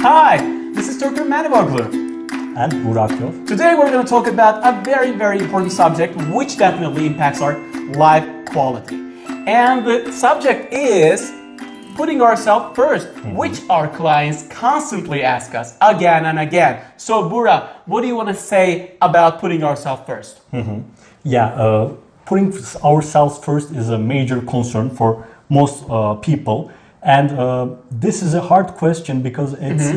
Hi, this is Turker Manivoglu. And Burakov. Today we're going to talk about a very, very important subject which definitely impacts our life quality. And the subject is putting ourselves first, which our clients constantly ask us again and again. So Bura, what do you want to say about putting ourselves first? Putting ourselves first is a major concern for most people. And this is a hard question because it's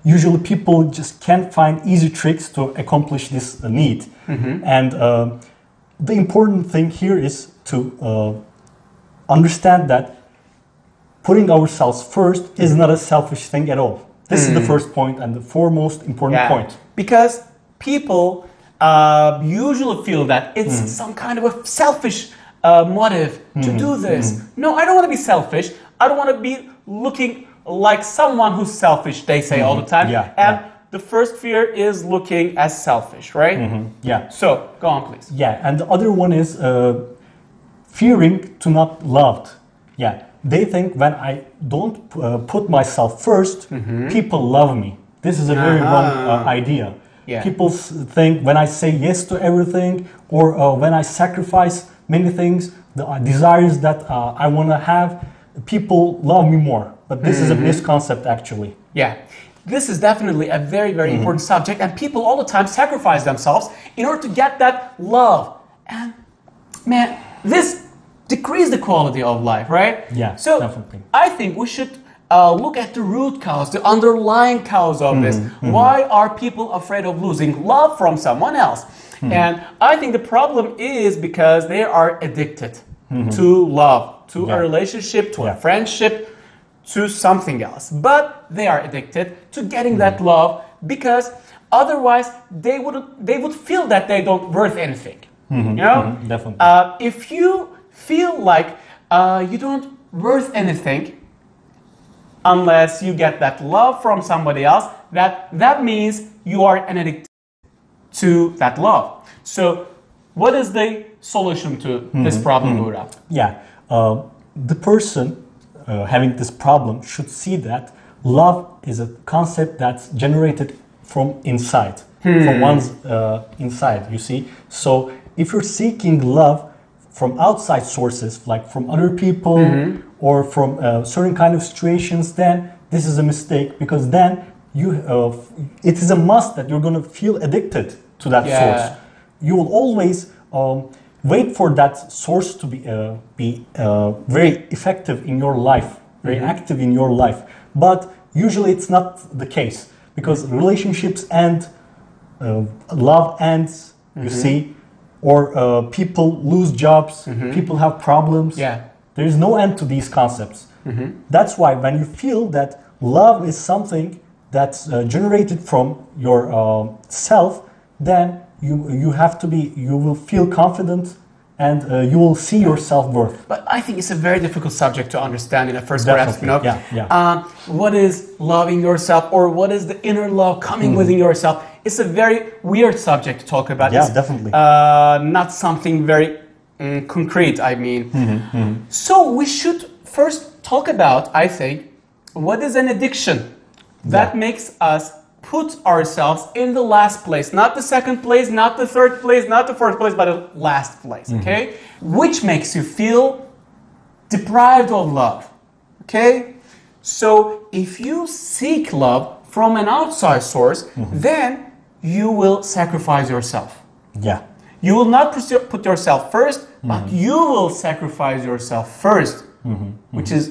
usually people just can't find easy tricks to accomplish this need. And the important thing here is to understand that putting ourselves first is not a selfish thing at all. This is the first point and the foremost important point. Because people usually feel that it's some kind of a selfish motive to do this. No, I don't want to be selfish. I don't want to be looking like someone who's selfish, they say all the time. The first fear is looking as selfish, right? So, go on, please. And the other one is fearing to not loved. They think when I don't put myself first, people love me. This is a very wrong idea. People think when I say yes to everything or when I sacrifice many things, the desires that I want to have, people love me more. But this is a misconcept actually. This is definitely a very, very important subject, and people all the time sacrifice themselves in order to get that love. And man, this decreases the quality of life, right? So definitely. I think we should look at the root cause, the underlying cause of this. Why are people afraid of losing love from someone else? And I think the problem is because they are addicted to love, to a relationship, to a friendship, to something else. But they are addicted to getting that love because otherwise they would feel that they don't worth anything. You know? Definitely. If you feel like you don't worth anything unless you get that love from somebody else, that means you are an addict to that love. So what is the solution to this problem, Burak? The person having this problem should see that love is a concept that's generated from inside, from one's inside, you see. So if you're seeking love from outside sources, like from other people or from certain kind of situations, then this is a mistake, because then it is a must that you're going to feel addicted to that source. You will always wait for that source to be very effective in your life, very active in your life. But usually it's not the case, because relationships end, love ends, you see, or people lose jobs, people have problems. There is no end to these concepts. That's why when you feel that love is something that's generated from your self, then you will feel confident and you will see your self-worth. But I think it's a very difficult subject to understand in a first grasp. You know? What is loving yourself, or what is the inner love coming within yourself? It's a very weird subject to talk about. Definitely. Not something very concrete, I mean. So we should first talk about, I think, what is an addiction that makes us put ourselves in the last place, not the second place, not the third place, not the fourth place, but the last place, okay? Which makes you feel deprived of love, okay? So if you seek love from an outside source, then you will sacrifice yourself. You will not put yourself first, but you will sacrifice yourself first, which is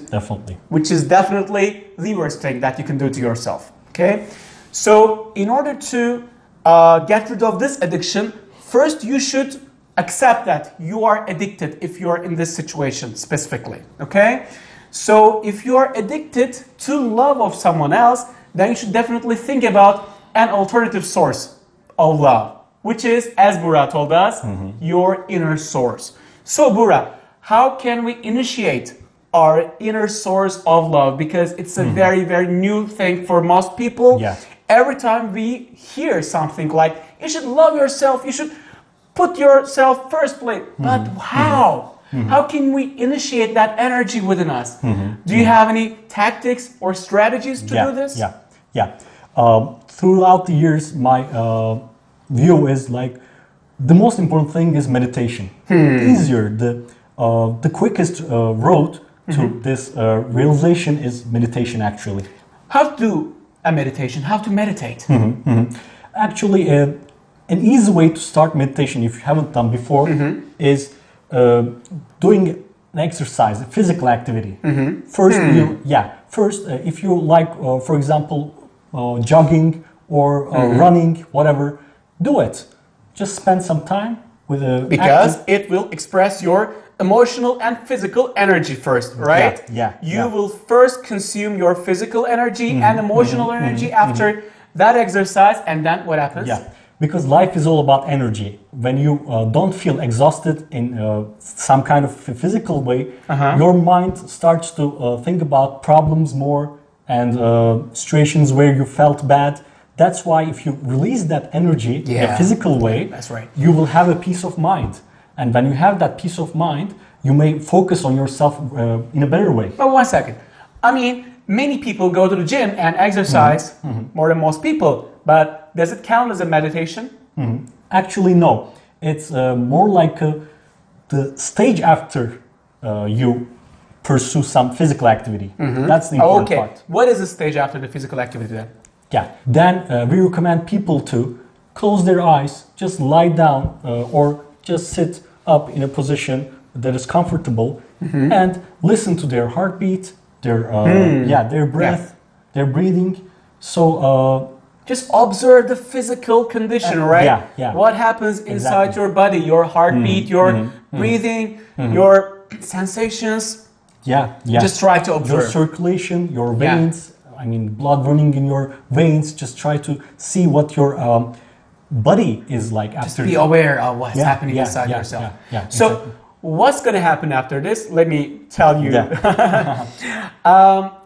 definitely the worst thing that you can do to yourself, okay? So in order to get rid of this addiction, first you should accept that you are addicted if you are in this situation specifically, okay? So if you are addicted to love of someone else, then you should definitely think about an alternative source of love, which is, as Bura told us, your inner source. So Bura, how can we initiate our inner source of love? Because it's a very, very new thing for most people. Every time we hear something like, you should love yourself, you should put yourself first place. But how? How can we initiate that energy within us? Do you have any tactics or strategies to do this? Yeah. Throughout the years, my view is like the most important thing is meditation. Easier, the quickest road to this realization is meditation. Actually, how to do a meditation? How to meditate? Actually, an easy way to start meditation, if you haven't done before, is doing an exercise, a physical activity. First, if you like, for example, jogging or running, whatever, do it. Just spend some time with a because it will express your emotional and physical energy first, right? You will first consume your physical energy and emotional energy after that exercise, and then what happens? Because life is all about energy. When you don't feel exhausted in some kind of physical way, your mind starts to think about problems more and situations where you felt bad. That's why if you release that energy in a physical way, that's right, you will have a peace of mind. And when you have that peace of mind, you may focus on yourself in a better way. But 1 second. I mean, many people go to the gym and exercise more than most people. But does it count as a meditation? Actually, no. It's more like the stage after you pursue some physical activity. That's the important part. What is the stage after the physical activity then? Then we recommend people to close their eyes, just lie down or just sit up in a position that is comfortable and listen to their heartbeat, their breath, their breathing. So just observe the physical condition, right? What happens inside your body, your heartbeat, your breathing, your sensations. Just try to observe. Your circulation, your veins, I mean blood running in your veins. Just try to see what your body is like after. Just be aware of what's happening inside yourself. So what's going to happen after this? Let me tell you.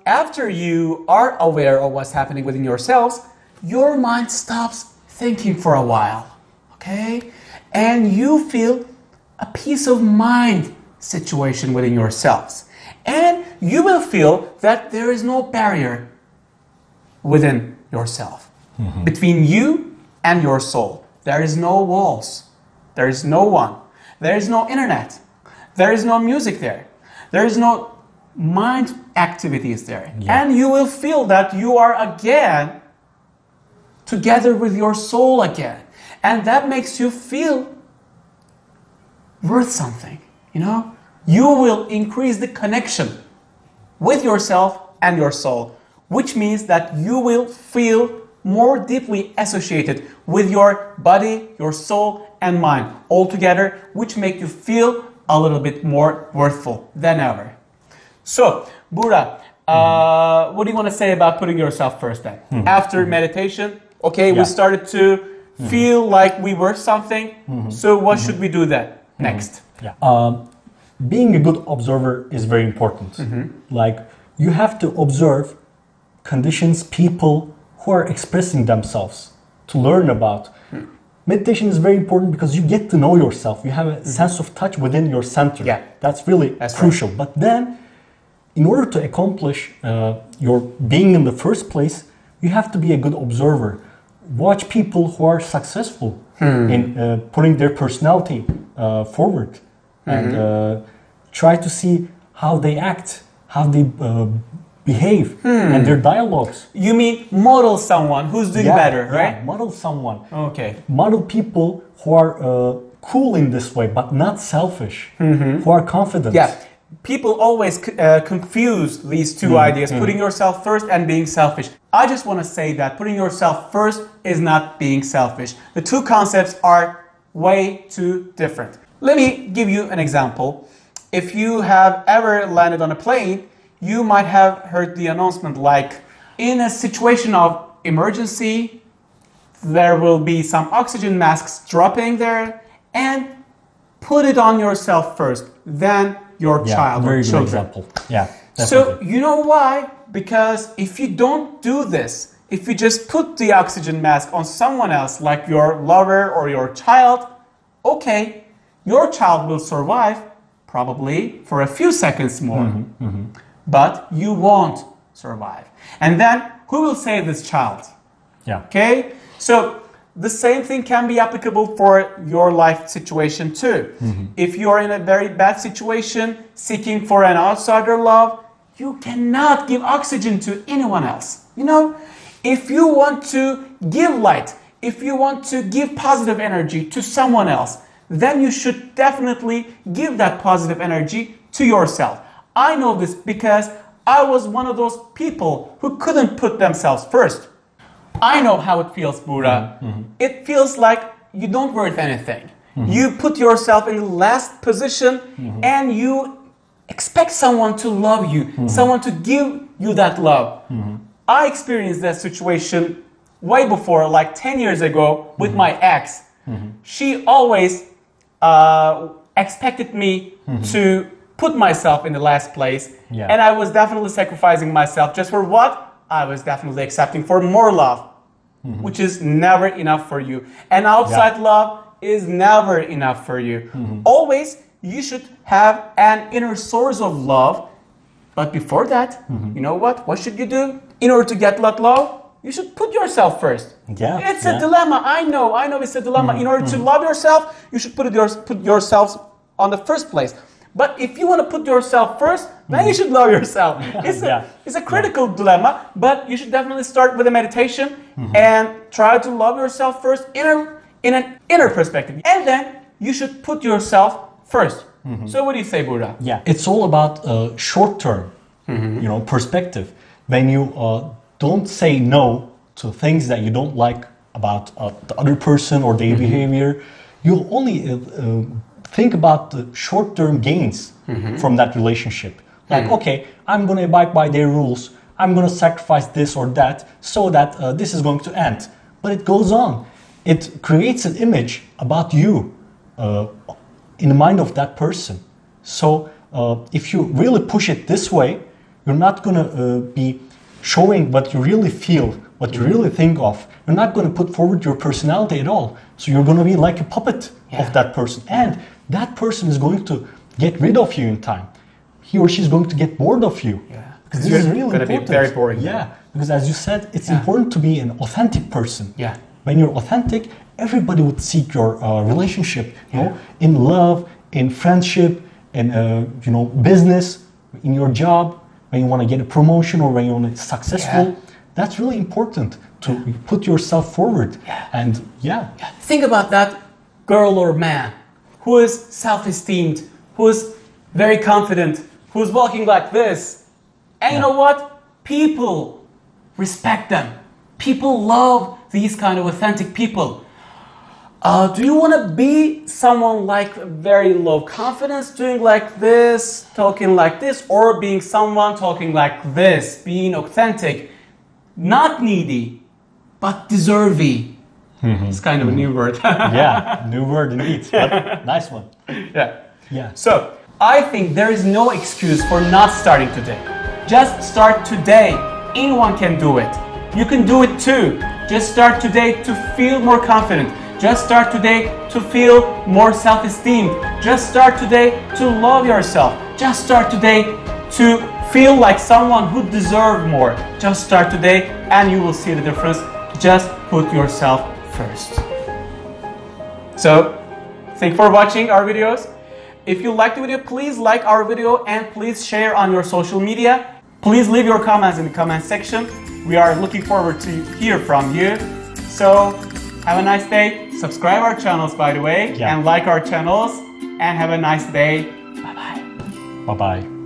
After you are aware of what's happening within yourselves, your mind stops thinking for a while, okay? And you feel a peace of mind situation within yourselves. And you will feel that there is no barrier within yourself, between you and your soul. There is no walls. There is no one. There is no internet. There is no music there. There is no mind activities there. And you will feel that you are again together with your soul again. And that makes you feel worth something, you know? You will increase the connection with yourself and your soul, which means that you will feel more deeply associated with your body, your soul, and mind all together, which make you feel a little bit more worthful than ever. So, Burak, what do you want to say about putting yourself first then? After meditation, we started to feel like we were something. So what should we do then next? Being a good observer is very important. Like, you have to observe conditions, people who are expressing themselves to learn about. Meditation is very important because you get to know yourself. You have a sense of touch within your center. That's really crucial. Right. But then, in order to accomplish your being in the first place, you have to be a good observer. Watch people who are successful in putting their personality forward. And try to see how they act, how they behave, and their dialogues. You mean model someone who's doing better, right? Model someone. Model people who are cool in this way, but not selfish, who are confident. People always confuse these two ideas, putting yourself first and being selfish. I just want to say that putting yourself first is not being selfish. The two concepts are way too different. Let me give you an example. If you have ever landed on a plane, you might have heard the announcement like, in a situation of emergency, there will be some oxygen masks dropping there, and put it on yourself first, then your child or children. Example. Definitely. So you know why? Because if you don't do this, if you just put the oxygen mask on someone else, like your lover or your child, your child will survive probably for a few seconds more, but you won't survive. And then who will save this child? Yeah. Okay? So the same thing can be applicable for your life situation too. If you are in a very bad situation, seeking for an outsider love, you cannot give oxygen to anyone else. You know, if you want to give light, if you want to give positive energy to someone else, then you should definitely give that positive energy to yourself. I know this because I was one of those people who couldn't put themselves first. I know how it feels, Buğra. It feels like you don't worth anything. You put yourself in the last position and you expect someone to love you, someone to give you that love. I experienced that situation way before, like 10 years ago with my ex. She always expected me to put myself in the last place, and I was definitely sacrificing myself just for what? I was definitely accepting for more love, which is never enough for you. And outside love is never enough for you. Always, you should have an inner source of love. But before that, you know what? What should you do? In order to get that love, you should put yourself first. It's a dilemma. I know it's a dilemma. In order to love yourself, you should put yourself on the first place. But if you want to put yourself first, then you should love yourself. It's a critical dilemma, but you should definitely start with a meditation and try to love yourself first in an inner perspective. And then you should put yourself first. So what do you say, Buğra? Yeah, it's all about short-term, perspective. When you don't say no to things that you don't like about the other person or their behavior, you only think about the short-term gains from that relationship. Like, okay, I'm going to abide by their rules. I'm going to sacrifice this or that so that this is going to end. But it goes on. It creates an image about you in the mind of that person. So if you really push it this way, you're not going to be showing what you really feel, what you really think of. You're not going to put forward your personality at all. So you're going to be like a puppet of that person. And that person is going to get rid of you in time. He or she is going to get bored of you. Because this is really important. Be very boring. Because as you said, it's important to be an authentic person. When you're authentic, everybody would seek your relationship. You know, in love, in friendship, in business, in your job. When you want to get a promotion or when you want to be successful, that's really important to put yourself forward. And think about that girl or man who is self-esteemed, who is very confident, who is walking like this. And you know what? People respect them. People love these kind of authentic people. Do you want to be someone like very low confidence, doing like this, talking like this, or being someone talking like this, being authentic, not needy, but deserving? It's kind of a new word. New word indeed. But nice one. So I think there is no excuse for not starting today. Just start today. Anyone can do it. You can do it too. Just start today to feel more confident. Just start today to feel more self-esteem. Just start today to love yourself. Just start today to feel like someone who deserves more. Just start today and you will see the difference. Just put yourself first. So, thank you for watching our videos. If you liked the video, please like our video and please share on your social media. Please leave your comments in the comment section. We are looking forward to hear from you. So, have a nice day. Subscribe our channels, by the way, and like our channels. And have a nice day. Bye-bye. Bye-bye.